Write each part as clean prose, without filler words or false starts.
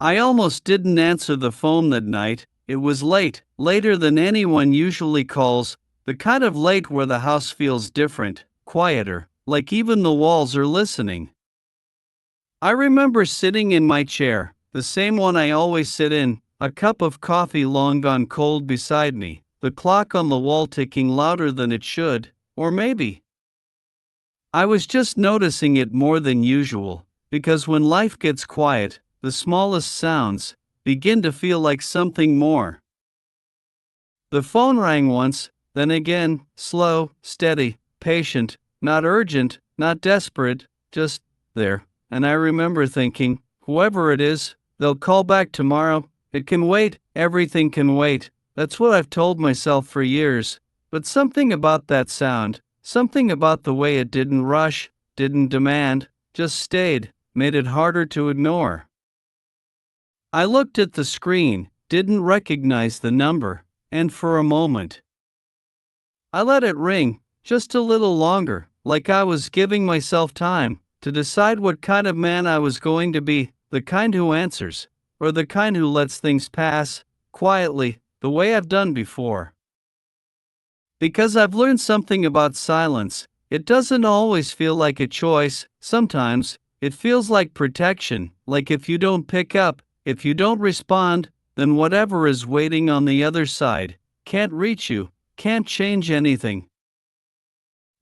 I almost didn't answer the phone that night. It was late, later than anyone usually calls, the kind of late where the house feels different, quieter, like even the walls are listening. I remember sitting in my chair, the same one I always sit in, a cup of coffee long gone cold beside me, the clock on the wall ticking louder than it should, or maybe I was just noticing it more than usual, because when life gets quiet, the smallest sounds begin to feel like something more. The phone rang once, then again, slow, steady, patient, not urgent, not desperate, just there. And I remember thinking, whoever it is, they'll call back tomorrow. It can wait, everything can wait. That's what I've told myself for years. But something about that sound, something about the way it didn't rush, didn't demand, just stayed, made it harder to ignore. I looked at the screen, didn't recognize the number, and for a moment I let it ring, just a little longer, like I was giving myself time to decide what kind of man I was going to be, the kind who answers, or the kind who lets things pass, quietly, the way I've done before. Because I've learned something about silence, it doesn't always feel like a choice. Sometimes it feels like protection, like if you don't pick up, if you don't respond, then whatever is waiting on the other side can't reach you, can't change anything.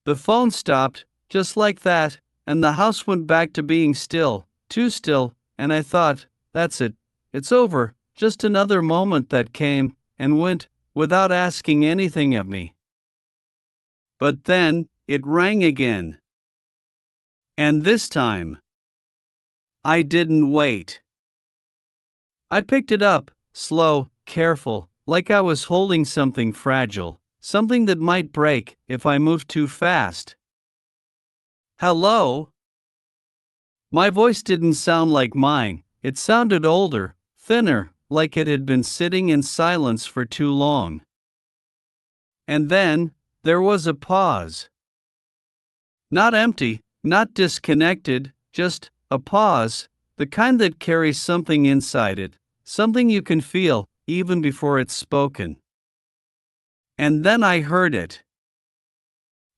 The phone stopped, just like that, and the house went back to being still, too still, and I thought, that's it, it's over, just another moment that came and went without asking anything of me. But then, it rang again. And this time, I didn't wait. I picked it up, slow, careful, like I was holding something fragile, something that might break if I moved too fast. Hello? My voice didn't sound like mine, it sounded older, thinner, like it had been sitting in silence for too long. And then, there was a pause. Not empty, not disconnected, just a pause, the kind that carries something inside it, something you can feel, even before it's spoken. And then I heard it.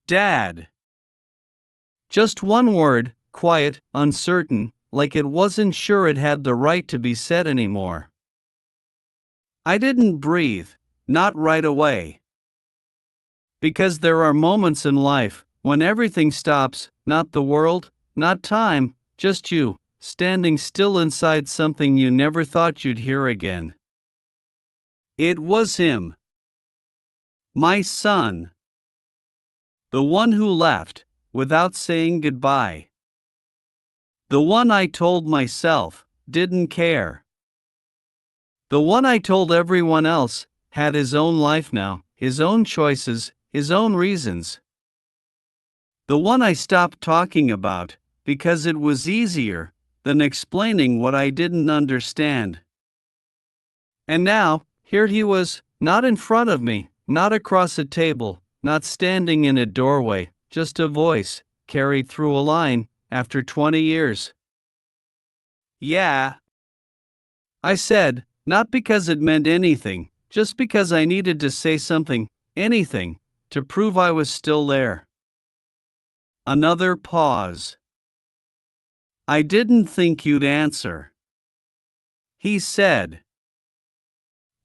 Dad. Just one word, quiet, uncertain, like it wasn't sure it had the right to be said anymore. I didn't breathe, not right away. Because there are moments in life when everything stops, not the world, not time, just you, standing still inside something you never thought you'd hear again. It was him. My son. The one who left, without saying goodbye. The one I told myself, didn't care. The one I told everyone else, had his own life now, his own choices, his own reasons. The one I stopped talking about, because it was easier than explaining what I didn't understand. And now, here he was, not in front of me, not across a table, not standing in a doorway, just a voice, carried through a line, after 20 years. Yeah, I said, not because it meant anything, just because I needed to say something, anything, to prove I was still there. Another pause. I didn't think you'd answer, he said.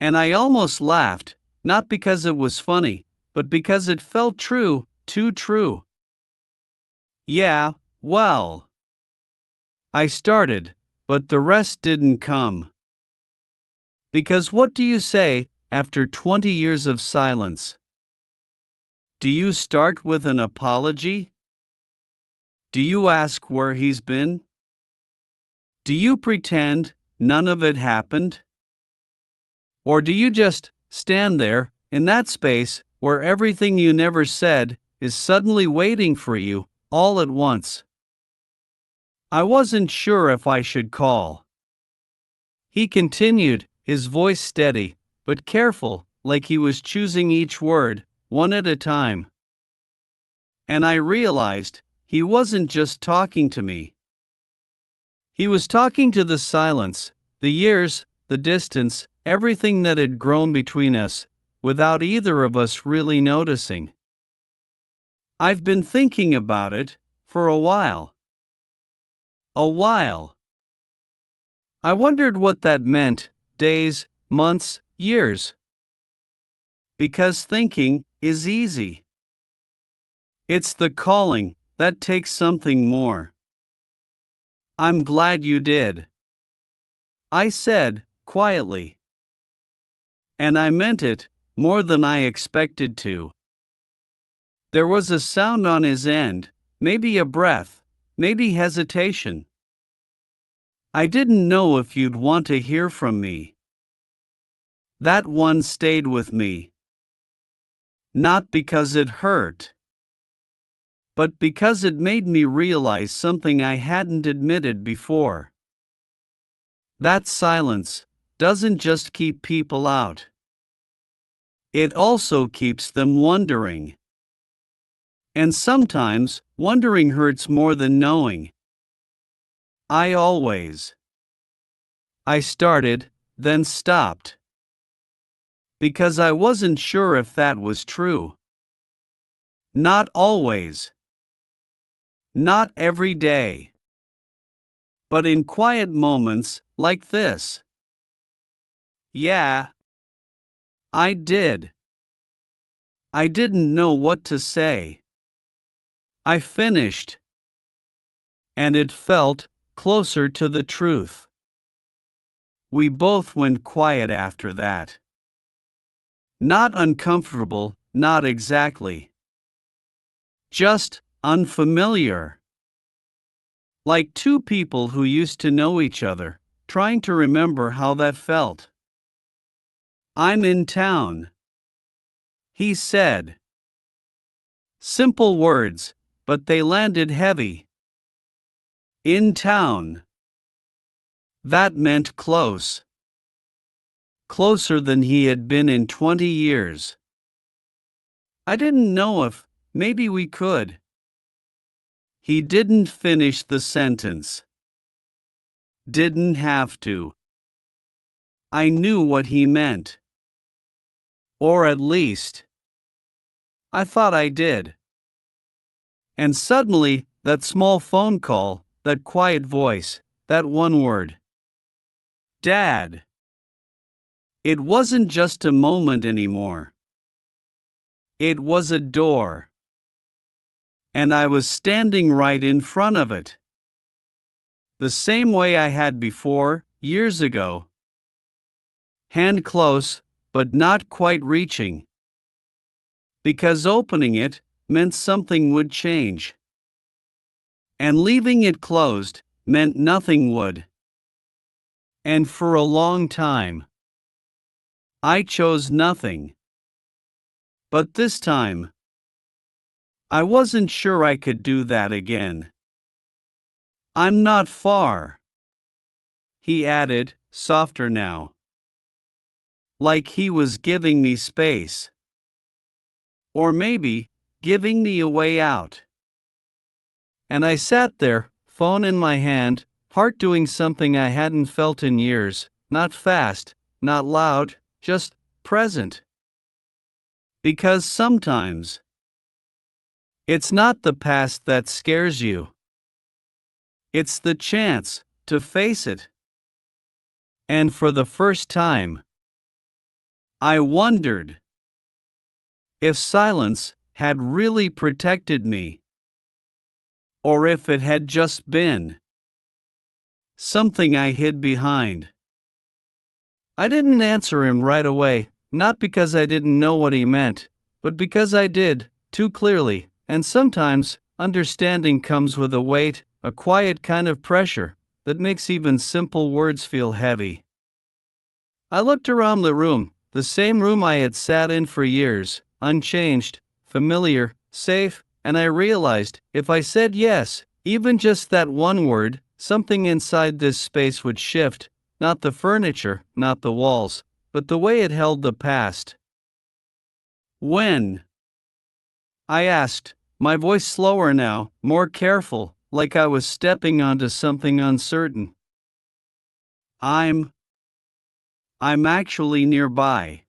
And I almost laughed, not because it was funny, but because it felt true, too true. Yeah, well. I started, but the rest didn't come. Because what do you say, after 20 years of silence? Do you start with an apology? Do you ask where he's been? Do you pretend none of it happened? Or do you just stand there, in that space, where everything you never said is suddenly waiting for you, all at once? I wasn't sure if I should call. He continued, his voice steady, but careful, like he was choosing each word, one at a time. And I realized, he wasn't just talking to me. He was talking to the silence, The years, the distance, everything that had grown between us, without either of us really noticing. I've been thinking about it for a while. A while. I wondered what that meant, days, months, years. Because thinking is easy. It's the calling that takes something more. I'm glad you did, I said, quietly. And I meant it, more than I expected to. There was a sound on his end, maybe a breath, maybe hesitation. I didn't know if you'd want to hear from me. That one stayed with me. Not because it hurt, but because it made me realize something I hadn't admitted before. That silence doesn't just keep people out. It also keeps them wondering. And sometimes, wondering hurts more than knowing. I started, then stopped. Because I wasn't sure if that was true. Not always. Not every day. But in quiet moments, like this. Yeah. I did. I didn't know what to say. I finished. And it felt closer to the truth. We both went quiet after that. Not uncomfortable, not exactly. Just unfamiliar. Like two people who used to know each other, trying to remember how that felt. I'm in town, he said. Simple words, but they landed heavy. In town. That meant close. Closer than he had been in 20 years. I didn't know if, maybe we could. He didn't finish the sentence. Didn't have to. I knew what he meant. Or at least, I thought I did. And suddenly, that small phone call, that quiet voice, that one word. Dad. It wasn't just a moment anymore. It was a door. And I was standing right in front of it. The same way I had before, years ago. Hand close, but not quite reaching. Because opening it meant something would change. And leaving it closed meant nothing would. And for a long time, I chose nothing. But this time, I wasn't sure I could do that again. I'm not far, he added, softer now. Like he was giving me space. Or maybe, giving me a way out. And I sat there, phone in my hand, heart doing something I hadn't felt in years, not fast, not loud, just present. Because sometimes, it's not the past that scares you. It's the chance to face it. And for the first time, I wondered if silence had really protected me. Or if it had just been something I hid behind. I didn't answer him right away, not because I didn't know what he meant, but because I did, too clearly, and sometimes, understanding comes with a weight, a quiet kind of pressure, that makes even simple words feel heavy. I looked around the room, the same room I had sat in for years, unchanged, familiar, safe, and I realized, if I said yes, even just that one word, something inside this space would shift, not the furniture, not the walls, but the way it held the past. When? I asked, my voice slower now, more careful, like I was stepping onto something uncertain. I'm actually nearby,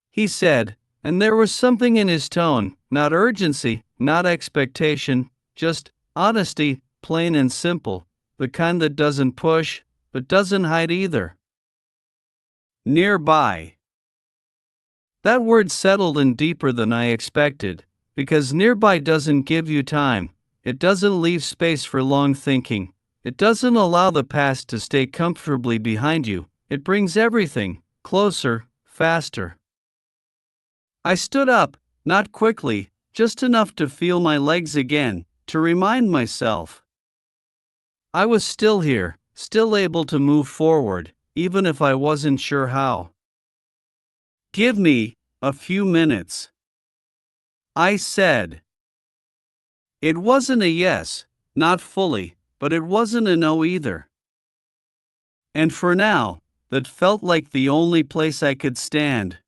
he said, and there was something in his tone, not urgency, not expectation, just honesty, plain and simple, the kind that doesn't push, but doesn't hide either. Nearby. That word settled in deeper than I expected, because nearby doesn't give you time, it doesn't leave space for long thinking, it doesn't allow the past to stay comfortably behind you, it brings everything closer, faster. I stood up, not quickly, just enough to feel my legs again, to remind myself I was still here, still able to move forward, even if I wasn't sure how. Give me a few minutes, I said. It wasn't a yes, not fully, but it wasn't a no either. And for now, that felt like the only place I could stand.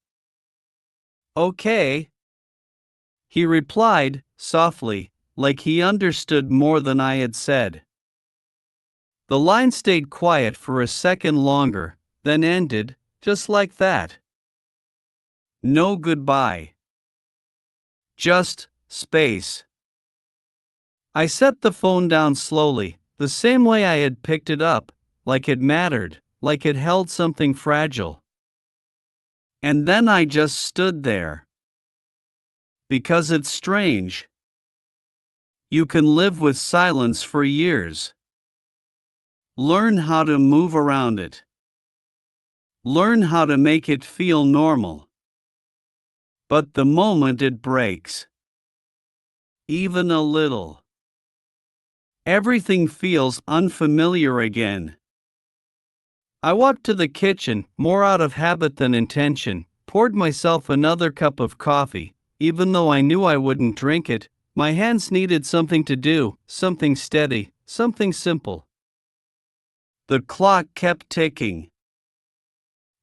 Okay, he replied, softly, like he understood more than I had said. The line stayed quiet for a second longer, then ended, just like that. No goodbye. Just space. I set the phone down slowly, the same way I had picked it up, like it mattered, like it held something fragile. And then I just stood there. Because it's strange. You can live with silence for years. Learn how to move around it. Learn how to make it feel normal. But the moment it breaks, even a little, everything feels unfamiliar again. I walked to the kitchen, more out of habit than intention, poured myself another cup of coffee. Even though I knew I wouldn't drink it, my hands needed something to do, something steady, something simple. The clock kept ticking.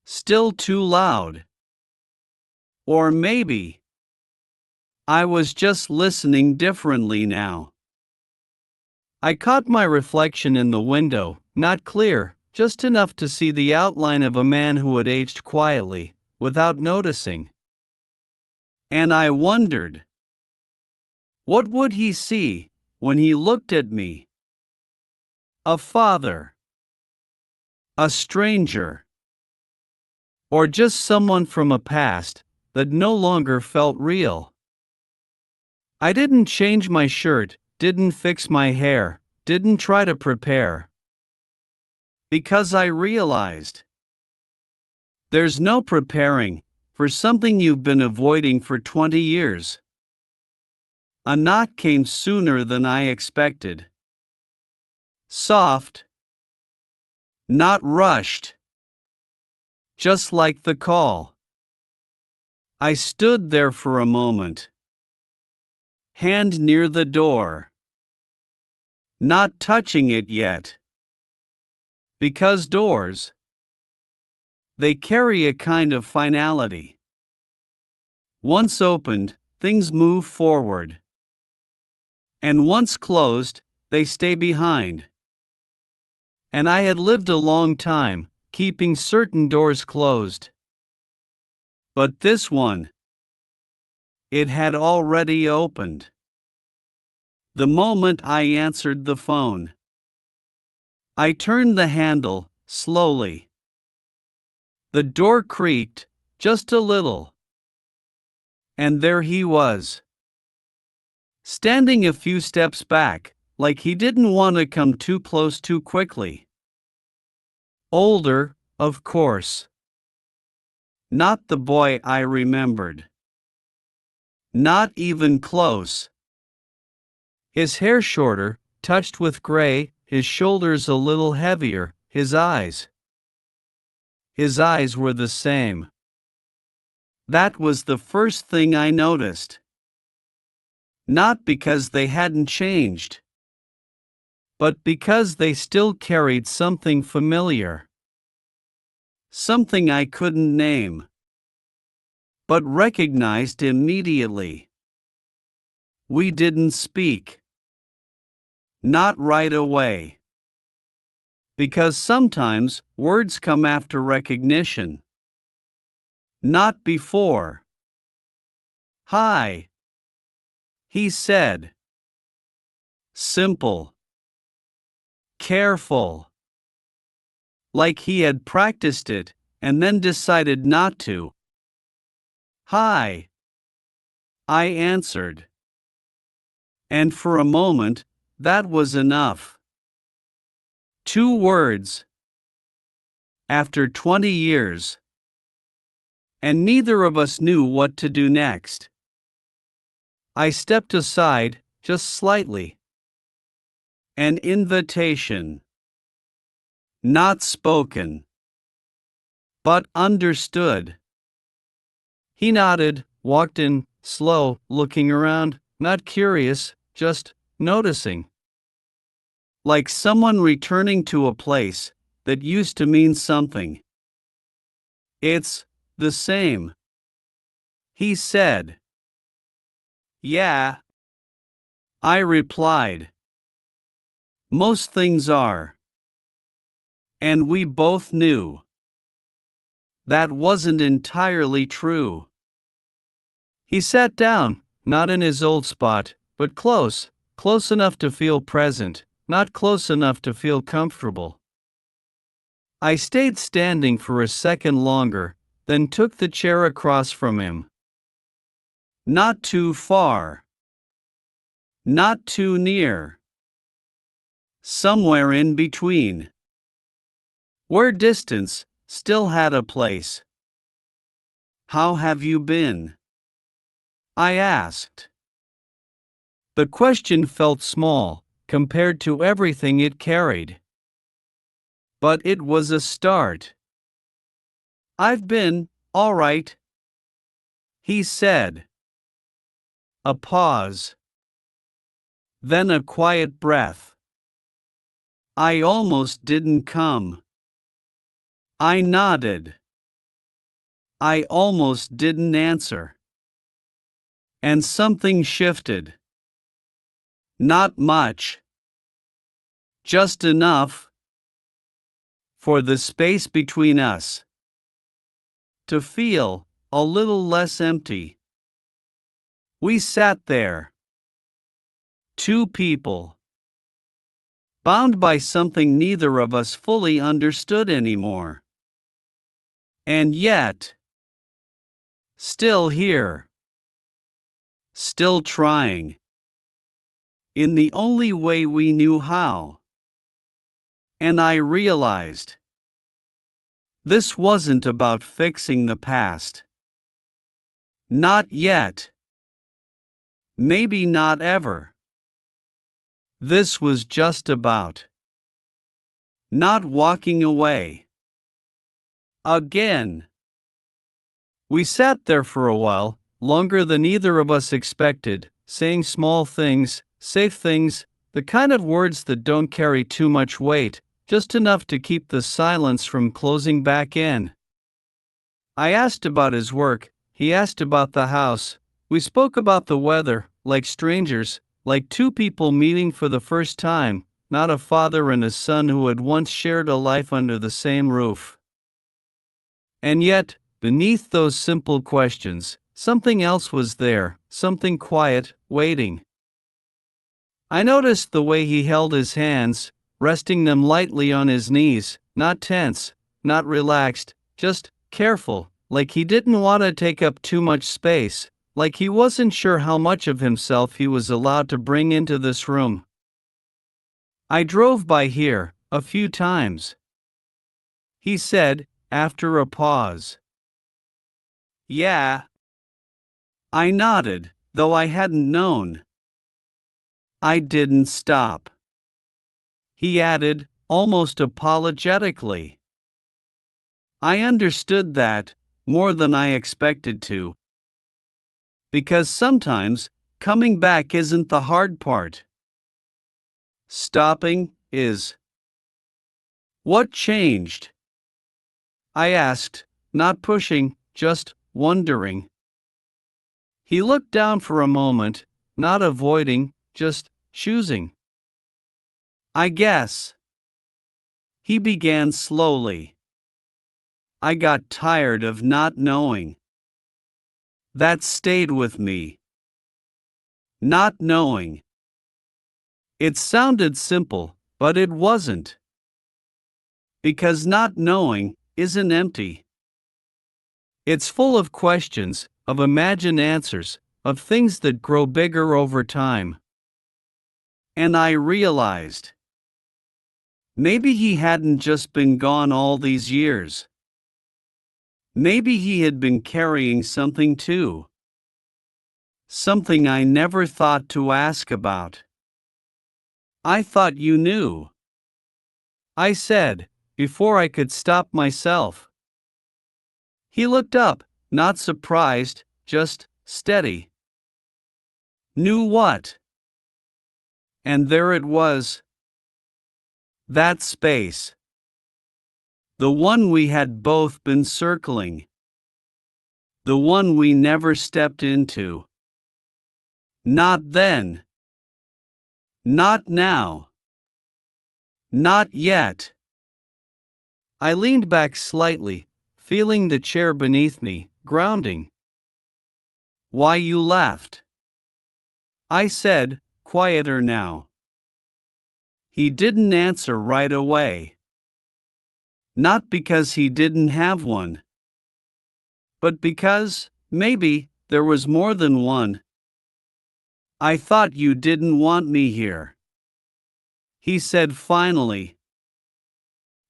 Still too loud. Or maybe I was just listening differently now. I caught my reflection in the window, not clear, just enough to see the outline of a man who had aged quietly, without noticing. And I wondered, what would he see when he looked at me? A father? A stranger? Or just someone from a past that no longer felt real? I didn't change my shirt, didn't fix my hair, didn't try to prepare. Because I realized there's no preparing for something you've been avoiding for 20 years. A knock came sooner than I expected. Soft. Not rushed. Just like the call. I stood there for a moment. Hand near the door. Not touching it yet. Because doors, they carry a kind of finality. Once opened, things move forward. And once closed, they stay behind. And I had lived a long time, keeping certain doors closed. But this one, it had already opened. The moment I answered the phone, I turned the handle, slowly. The door creaked, just a little. And there he was. Standing a few steps back, like he didn't want to come too close too quickly. Older, of course. Not the boy I remembered. Not even close. His hair shorter, touched with gray, his shoulders a little heavier, his eyes. His eyes were the same. That was the first thing I noticed. Not because they hadn't changed, but because they still carried something familiar. Something I couldn't name, but recognized immediately. We didn't speak. Not right away. Because sometimes words come after recognition, not before. Hi, he said. Simple, careful, like he had practiced it and then decided not to. Hi, I answered. And for a moment, that was enough. 2 words. After 20 years. And neither of us knew what to do next. I stepped aside, just slightly. An invitation. Not spoken. But understood. He nodded, walked in, slow, looking around, not curious, just noticing. Like someone returning to a place that used to mean something. It's the same, he said. Yeah, I replied. Most things are. And we both knew that wasn't entirely true. He sat down, not in his old spot, but close enough to feel present, not close enough to feel comfortable. I stayed standing for a second longer, then took the chair across from him. Not too far. Not too near. Somewhere in between. Where distance still had a place. How have you been? I asked. The question felt small, compared to everything it carried. But it was a start. I've been, all right, he said. A pause. Then a quiet breath. I almost didn't come. I nodded. I almost didn't answer. And something shifted. Not much. Just enough for the space between us to feel a little less empty. We sat there. 2 people. Bound by something neither of us fully understood anymore. And yet, still here. Still trying. In the only way we knew how. And I realized. This wasn't about fixing the past. Not yet. Maybe not ever. This was just about not walking away. Again. We sat there for a while, longer than either of us expected, saying small things, safe things, the kind of words that don't carry too much weight, just enough to keep the silence from closing back in. I asked about his work, he asked about the house. We spoke about the weather, like strangers, like 2 people meeting for the first time, not a father and a son who had once shared a life under the same roof. And yet, beneath those simple questions, something else was there, something quiet, waiting. I noticed the way he held his hands, resting them lightly on his knees, not tense, not relaxed, just careful, like he didn't want to take up too much space, like he wasn't sure how much of himself he was allowed to bring into this room. I drove by here a few times, he said, after a pause. Yeah. I nodded, though I hadn't known. I didn't stop. He added, almost apologetically. I understood that, more than I expected to. Because sometimes, coming back isn't the hard part. Stopping is. What changed? I asked, not pushing, just wondering. He looked down for a moment, not avoiding, just choosing. I guess. He began slowly. I got tired of not knowing. That stayed with me. Not knowing. It sounded simple, but it wasn't. Because not knowing isn't empty. It's full of questions, of imagined answers, of things that grow bigger over time. And I realized, maybe he hadn't just been gone all these years. Maybe he had been carrying something too. Something I never thought to ask about. I thought you knew, I said, before I could stop myself. He looked up, not surprised, just steady. Knew what? And there it was. That space. The one we had both been circling. The one we never stepped into. Not then. Not now. Not yet. I leaned back slightly, feeling the chair beneath me, grounding. Why you laughed? I said, quieter now. He didn't answer right away. Not because he didn't have one. But because, maybe, there was more than one. I thought you didn't want me here, he said finally.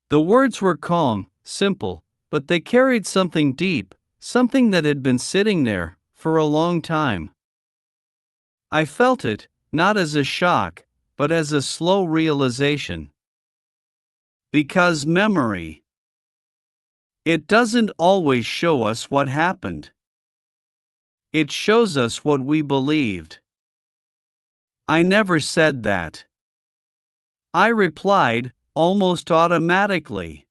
The words were calm, simple, but they carried something deep, something that had been sitting there for a long time. I felt it, not as a shock, but as a slow realization. Because memory. It doesn't always show us what happened. It shows us what we believed. I never said that. I replied, almost automatically.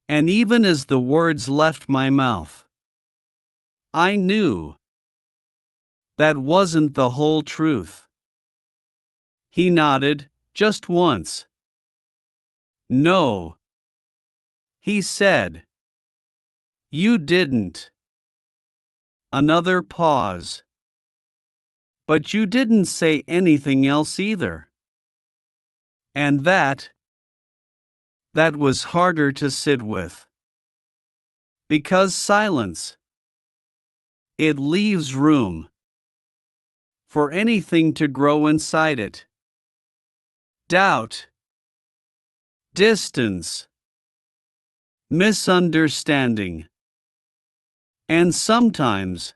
And even as the words left my mouth, I knew that wasn't the whole truth. He nodded, just once. No, he said. You didn't. Another pause. But you didn't say anything else either. And that was harder to sit with. Because silence. It leaves room for anything to grow inside it. Doubt. Distance. Misunderstanding. And sometimes,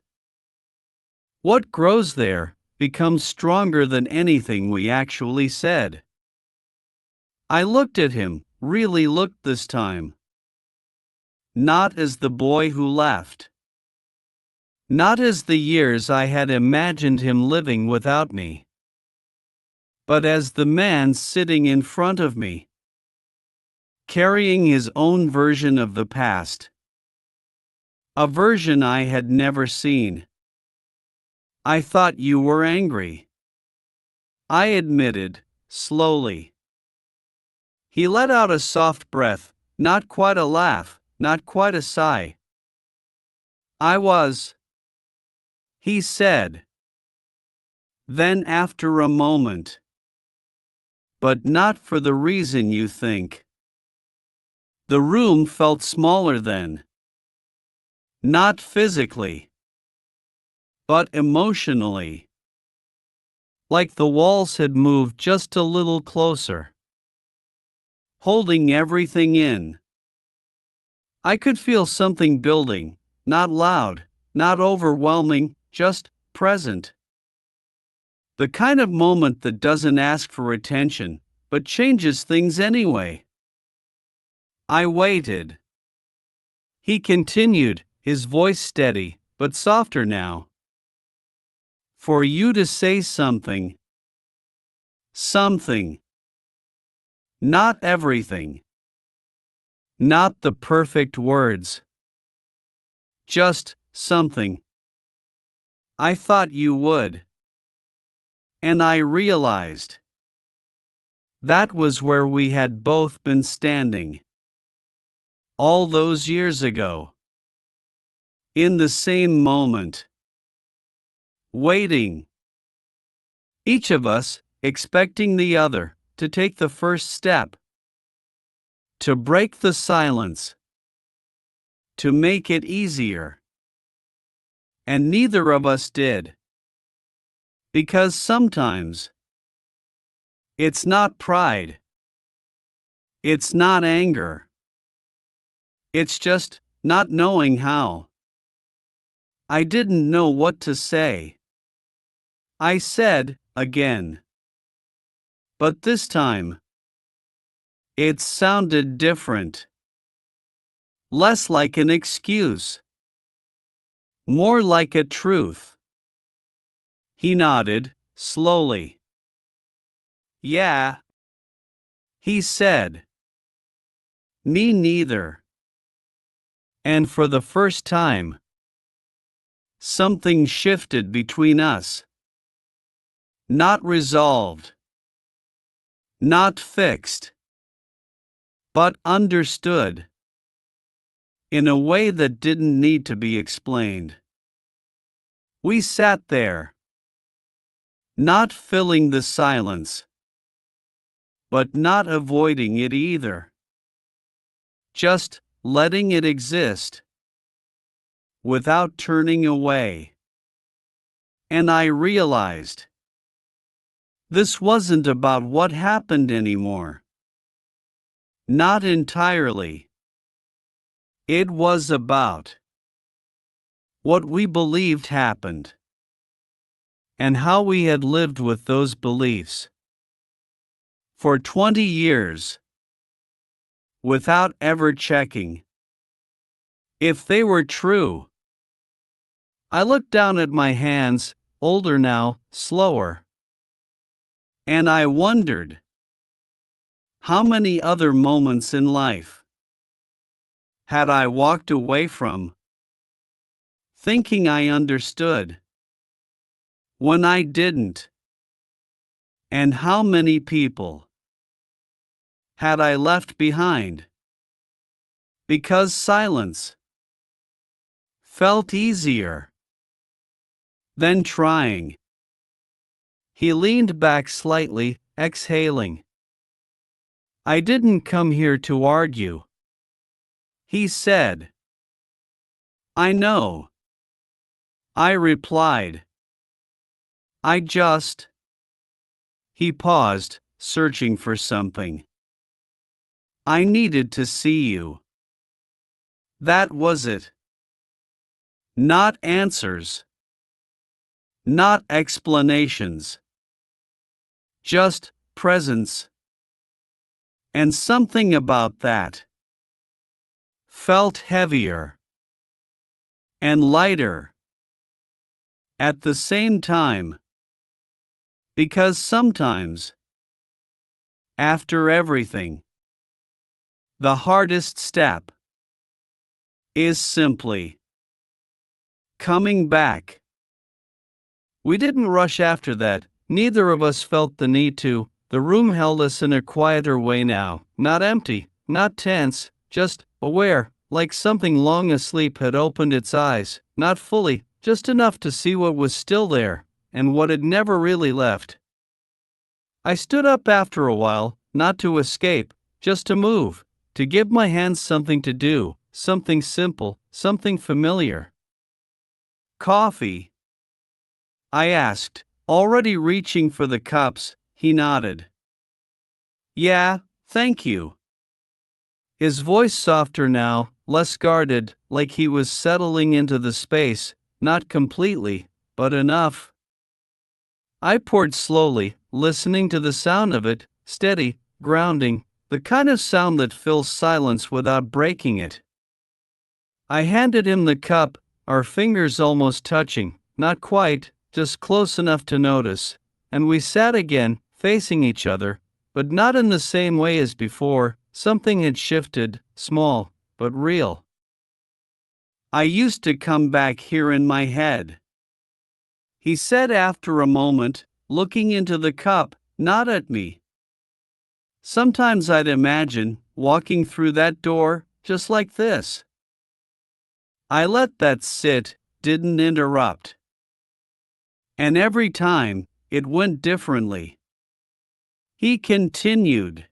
what grows there becomes stronger than anything we actually said. I looked at him, really looked this time. Not as the boy who left. Not as the years I had imagined him living without me. But as the man sitting in front of me, carrying his own version of the past. A version I had never seen. I thought you were angry, I admitted, slowly. He let out a soft breath, not quite a laugh, not quite a sigh. I was, he said. Then after a moment. But not for the reason you think. The room felt smaller then. Not physically, but emotionally. Like the walls had moved just a little closer, holding everything in. I could feel something building, not loud, not overwhelming, just present. The kind of moment that doesn't ask for attention, but changes things anyway. I waited. He continued, his voice steady, but softer now. For you to say something. Something. Not everything. Not the perfect words. Just something. I thought you would. And I realized. That was where we had both been standing. All those years ago. In the same moment. Waiting. Each of us, expecting the other, to take the first step. To break the silence. To make it easier. And neither of us did. Because sometimes, it's not pride. It's not anger. It's just not knowing how. I didn't know what to say. I said, again. But this time, it sounded different. Less like an excuse. More like a truth. He nodded, slowly. Yeah. He said. Me neither. And for the first time, something shifted between us. Not resolved. Not fixed. But understood. In a way that didn't need to be explained. We sat there. Not filling the silence. But not avoiding it either. Just letting it exist. Without turning away. And I realized. This wasn't about what happened anymore. Not entirely. It was about what we believed happened. And how we had lived with those beliefs. For 20 years. Without ever checking if they were true. I looked down at my hands, older now, slower. And I wondered, how many other moments in life had I walked away from, thinking I understood, when I didn't? And how many people had I left behind? Because silence felt easier than trying. He leaned back slightly, exhaling. I didn't come here to argue. He said. I know. I replied. I just. He paused, searching for something. I needed to see you. That was it. Not answers. Not explanations. Just presence. And something about that felt heavier and lighter at the same time. Because sometimes, after everything, the hardest step is simply coming back. We didn't rush after that, neither of us felt the need to. The room held us in a quieter way now, not empty, not tense, just aware, like something long asleep had opened its eyes, not fully, just enough to see what was still there, and what had never really left. I stood up after a while, not to escape, just to move, to give my hands something to do, something simple, something familiar. Coffee? I asked, already reaching for the cups. He nodded. Yeah, thank you. His voice softer now, less guarded, like he was settling into the space, not completely, but enough. I poured slowly, listening to the sound of it, steady, grounding, the kind of sound that fills silence without breaking it. I handed him the cup, our fingers almost touching, not quite, just close enough to notice, and we sat again, facing each other, but not in the same way as before. Something had shifted, small, but real. I used to come back here in my head. He said after a moment, looking into the cup, not at me. Sometimes I'd imagine walking through that door, just like this. I let that sit, didn't interrupt. And every time, it went differently. He continued.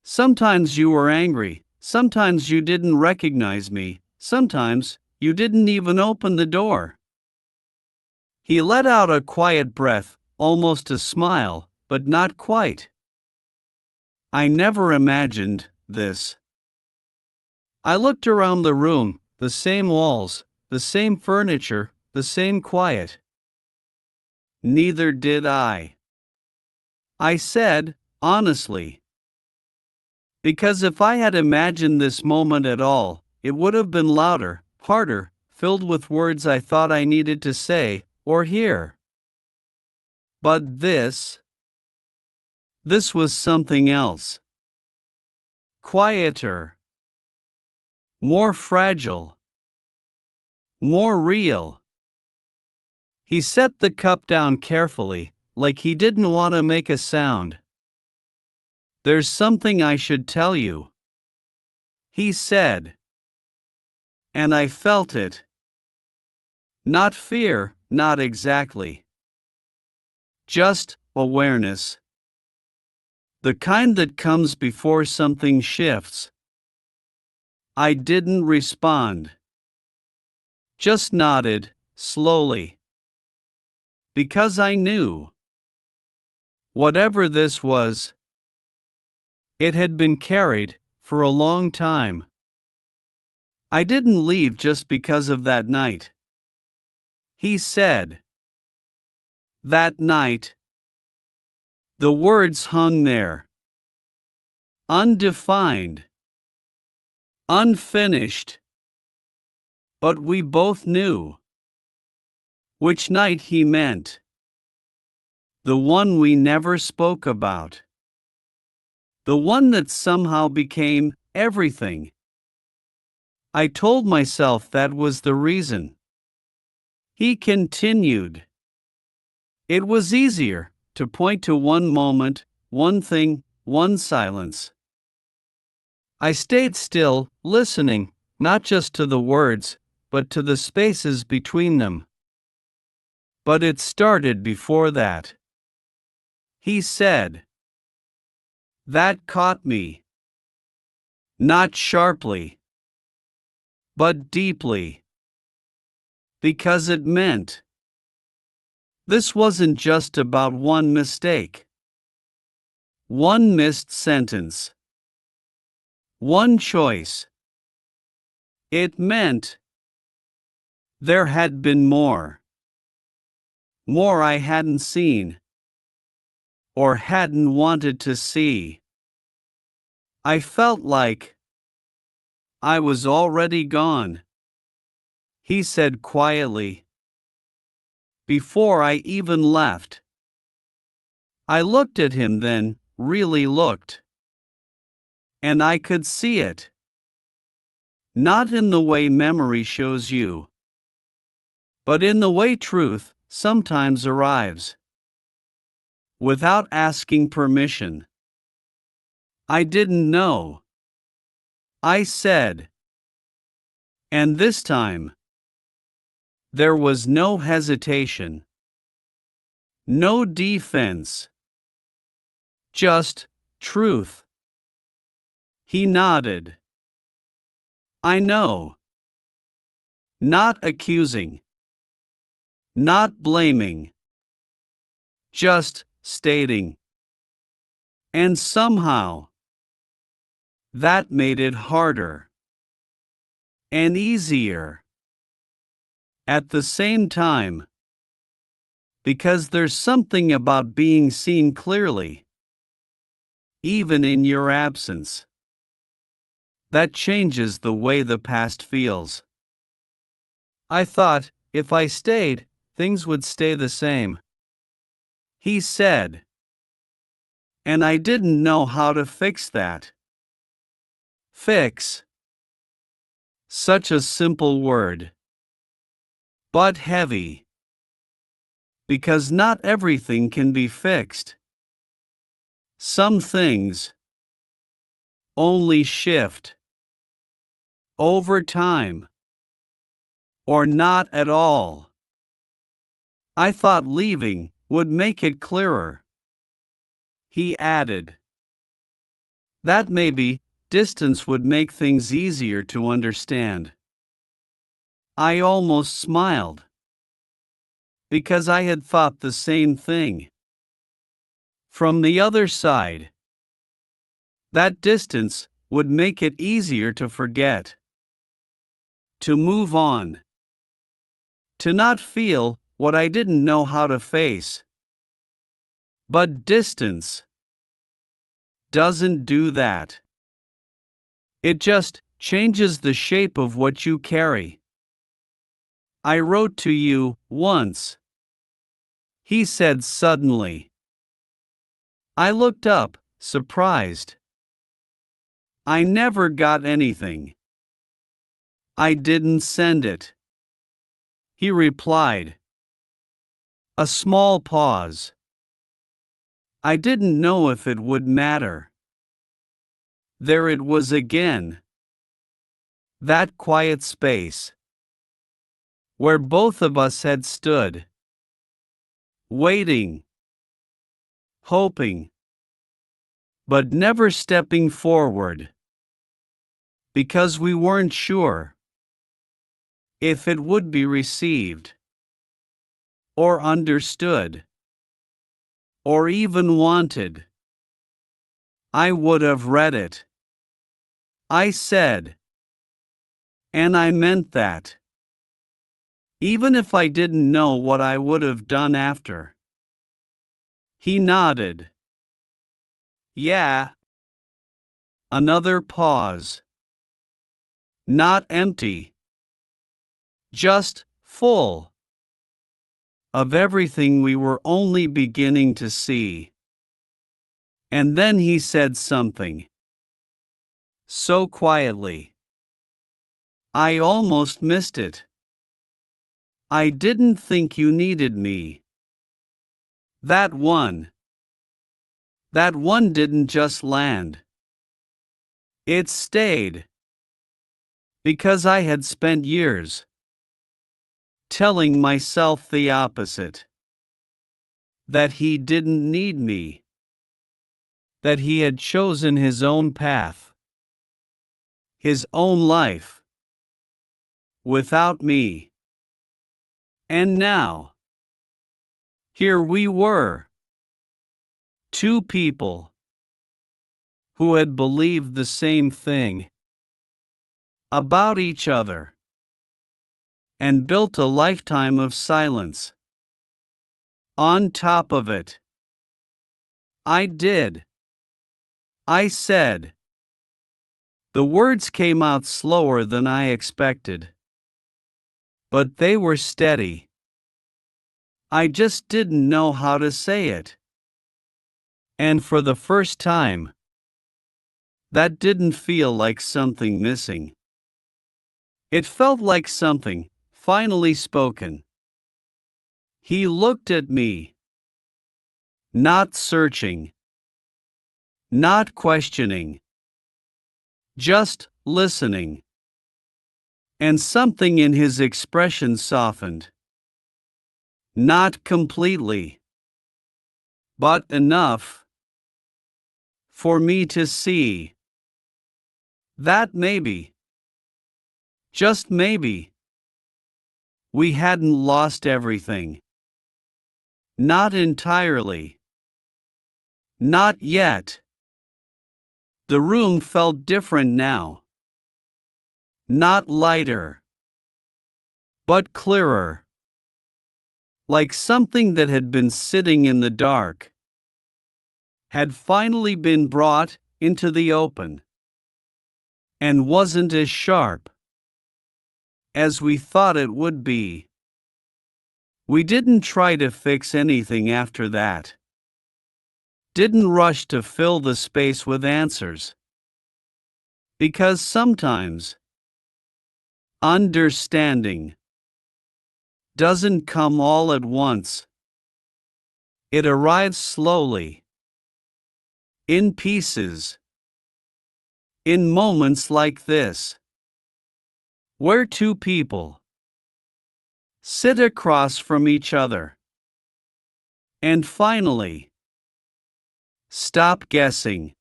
Sometimes you were angry, sometimes you didn't recognize me, sometimes you didn't even open the door. He let out a quiet breath, almost a smile, but not quite. I never imagined this. I looked around the room, the same walls, the same furniture, the same quiet. Neither did I. I said, honestly. Because if I had imagined this moment at all, it would have been louder, harder, filled with words I thought I needed to say or hear. But this was something else. Quieter. More fragile. More real. He set the cup down carefully, like he didn't want to make a sound. There's something I should tell you, he said. And I felt it. Not fear, not exactly. Just awareness. The kind that comes before something shifts. I didn't respond. Just nodded, slowly. Because I knew. Whatever this was, it had been carried for a long time. I didn't leave just because of that night, he said. That night. The words hung there. Undefined. Unfinished. But we both knew which night he meant. The one we never spoke about. The one that somehow became everything. I told myself that was the reason. He continued. It was easier to point to one moment, one thing, one silence. I stayed still, listening, not just to the words, but to the spaces between them. But it started before that. He said. That caught me. Not sharply, but deeply. Because it meant this wasn't just about one mistake. One missed sentence. One choice. It meant there had been more. More I hadn't seen. Or hadn't wanted to see. I felt like I was already gone, he said quietly. Before I even left. I looked at him then, really looked. And I could see it. Not in the way memory shows you, but in the way truth sometimes arrives. Without asking permission. I didn't know. I said. And this time, there was no hesitation. No defense. Just truth. He nodded. I know. Not accusing. Not blaming. Just stating. And somehow, that made it harder. And easier. At the same time. Because there's something about being seen clearly. Even in your absence. That changes the way the past feels. I thought, if I stayed, things would stay the same. He said. And I didn't know how to fix that. Fix. Such a simple word. But heavy. Because not everything can be fixed. Some things only shift over time, or not at all. I thought leaving would make it clearer. He added that maybe distance would make things easier to understand. I almost smiled, because I had thought the same thing. From the other side, that distance would make it easier to forget, to move on, to not feel what I didn't know how to face. But distance doesn't do that. It just changes the shape of what you carry. I wrote to you once, he said suddenly. I looked up, surprised. I never got anything. I didn't send it. He replied. A small pause. I didn't know if it would matter. There it was again. That quiet space, where both of us had stood, waiting, hoping, but never stepping forward, because we weren't sure if it would be received, or understood, or even wanted. I would have read it, I said, and I meant that, even if I didn't know what I would have done after. He nodded. Yeah. Another pause. Not empty, just full of everything we were only beginning to see. And then he said something, so quietly, I almost missed it. I didn't think you needed me. That one didn't just land. It stayed. Because I had spent years telling myself the opposite. That he didn't need me. That he had chosen his own path. His own life. Without me. And now, here we were. Two people who had believed the same thing about each other and built a lifetime of silence. On top of it, I did. I said. The words came out slower than I expected, but they were steady. I just didn't know how to say it. And for the first time, that didn't feel like something missing. It felt like something finally spoken. He looked at me, not searching, not questioning, just listening. And something in his expression softened. Not completely, but enough for me to see that maybe, just maybe, we hadn't lost everything. Not entirely. Not yet. The room felt different now. Not lighter, but clearer. Like something that had been sitting in the dark had finally been brought into the open and wasn't as sharp as we thought it would be. We didn't try to fix anything after that. Didn't rush to fill the space with answers. Because sometimes understanding doesn't come all at once. It arrives slowly, in pieces, in moments like this, where two people sit across from each other, and finally, stop guessing.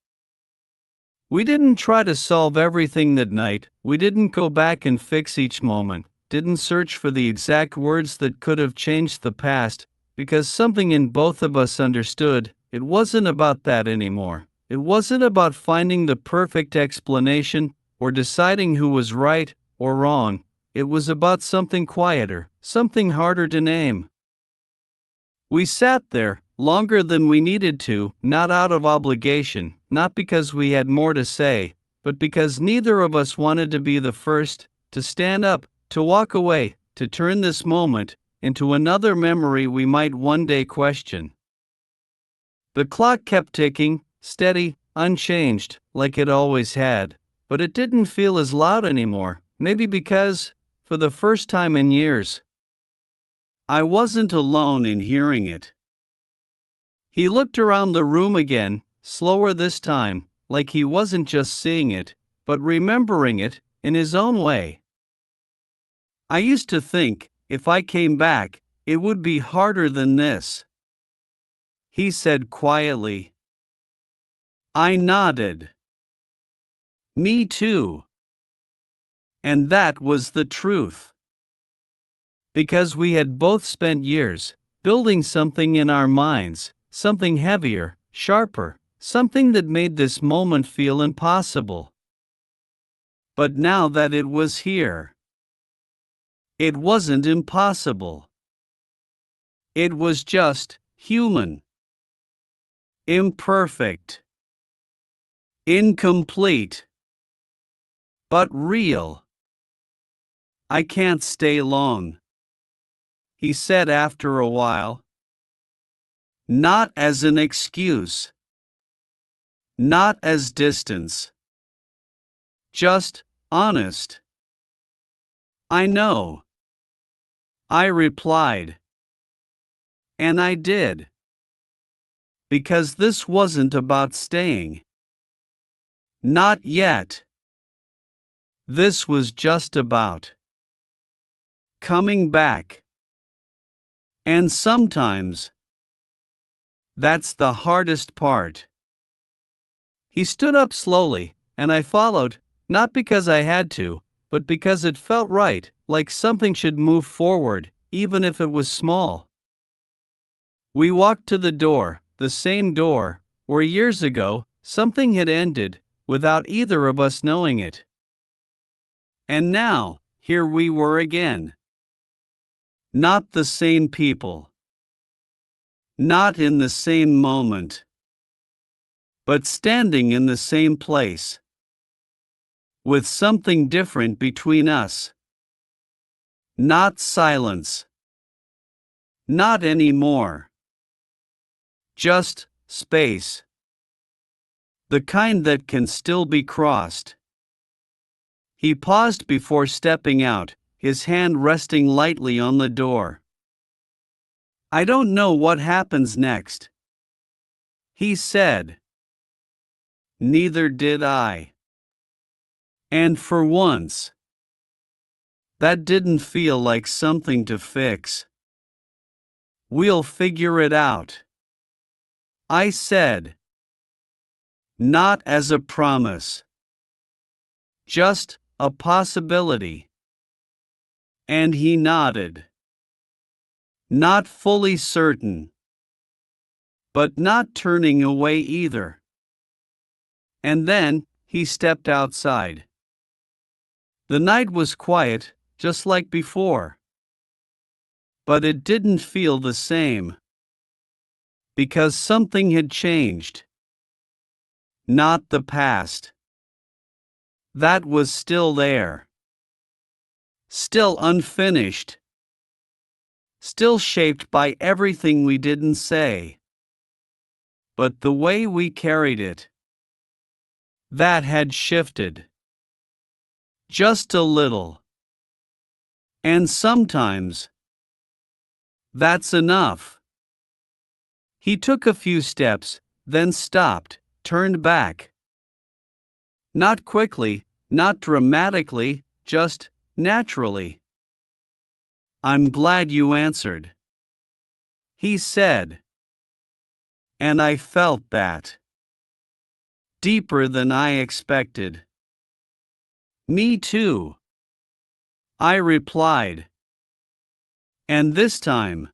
We didn't try to solve everything that night, we didn't go back and fix each moment, didn't search for the exact words that could have changed the past, because something in both of us understood, it wasn't about that anymore. It wasn't about finding the perfect explanation, or deciding who was right or wrong. It was about something quieter, something harder to name. We sat there, longer than we needed to, not out of obligation, not because we had more to say, but because neither of us wanted to be the first to stand up, to walk away, to turn this moment into another memory we might one day question. The clock kept ticking, steady, unchanged, like it always had, but it didn't feel as loud anymore, maybe because, for the first time in years, I wasn't alone in hearing it. He looked around the room again, slower this time, like he wasn't just seeing it, but remembering it, in his own way. I used to think, if I came back, it would be harder than this, he said quietly. I nodded. Me too. And that was the truth. Because we had both spent years building something in our minds, something heavier, sharper, something that made this moment feel impossible. But now that it was here, it wasn't impossible. It was just human, imperfect, incomplete, but real. I can't stay long, he said after a while. Not as an excuse, not as distance, just honest. I know, I replied. And I did. Because this wasn't about staying. Not yet. This was just about coming back. And sometimes, that's the hardest part. He stood up slowly, and I followed, not because I had to, but because it felt right, like something should move forward, even if it was small. We walked to the door, the same door, where years ago, something had ended, without either of us knowing it. And now, here we were again. Not the same people. Not in the same moment. But standing in the same place. With something different between us. Not silence. Not anymore. Just space. The kind that can still be crossed. He paused before stepping out, his hand resting lightly on the door. I don't know what happens next, he said. Neither did I. And for once, that didn't feel like something to fix. We'll figure it out, I said. Not as a promise. Just a possibility. And he nodded. Not fully certain. But not turning away either. And then, he stepped outside. The night was quiet, just like before. But it didn't feel the same. Because something had changed. Not the past. That was still there. Still unfinished. Still shaped by everything we didn't say. But the way we carried it, that had shifted. Just a little. And sometimes, that's enough. He took a few steps, then stopped, turned back. Not quickly, not dramatically, just naturally. "I'm glad you answered," he said. And I felt that. Deeper than I expected. "Me too," I replied. And this time,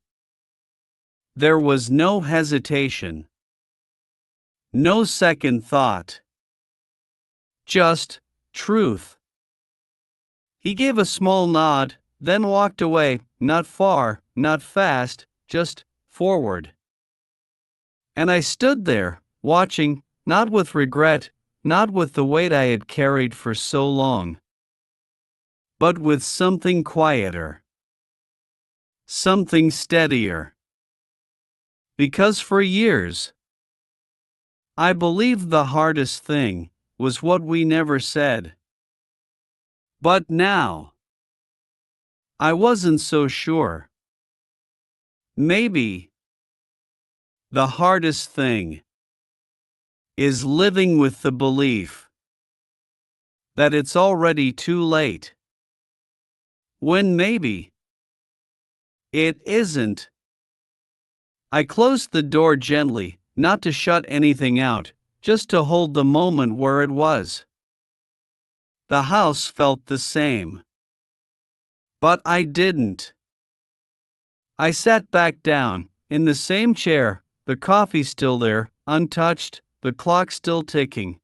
there was no hesitation. No second thought. Just truth. He gave a small nod, then walked away, not far, not fast, just forward. And I stood there, watching, not with regret, not with the weight I had carried for so long, but with something quieter, something steadier. Because for years, I believed the hardest thing was what we never said. But now, I wasn't so sure. Maybe the hardest thing is living with the belief that it's already too late, when maybe it isn't. I closed the door gently, not to shut anything out, just to hold the moment where it was. The house felt the same. But I didn't. I sat back down, in the same chair, the coffee still there, untouched, the clock still ticking.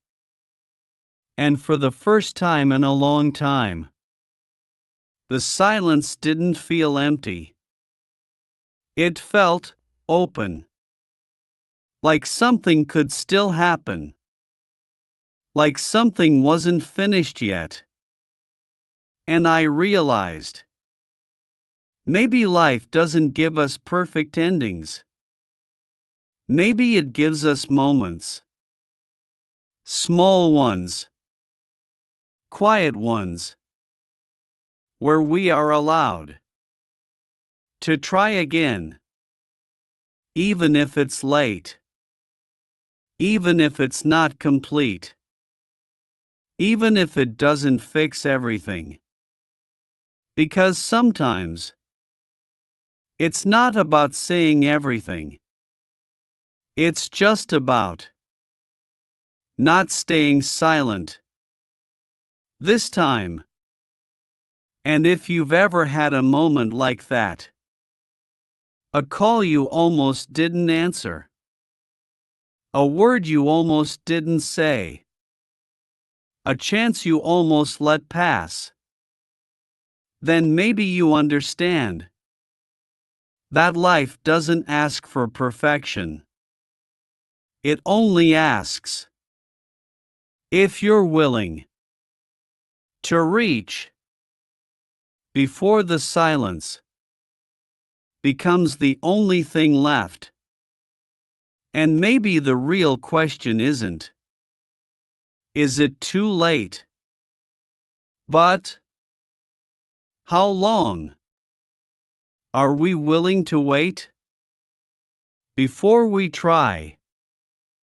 And for the first time in a long time, the silence didn't feel empty. It felt open. Like something could still happen. Like something wasn't finished yet. And I realized, maybe life doesn't give us perfect endings. Maybe it gives us moments. Small ones. Quiet ones. Where we are allowed to try again. Even if it's late. Even if it's not complete. Even if it doesn't fix everything. Because sometimes, it's not about saying everything. It's just about not staying silent. This time. And if you've ever had a moment like that, a call you almost didn't answer, a word you almost didn't say, a chance you almost let pass, then maybe you understand that life doesn't ask for perfection. It only asks if you're willing to reach before the silence becomes the only thing left. And maybe the real question isn't, is it too late? But how long are we willing to wait before we try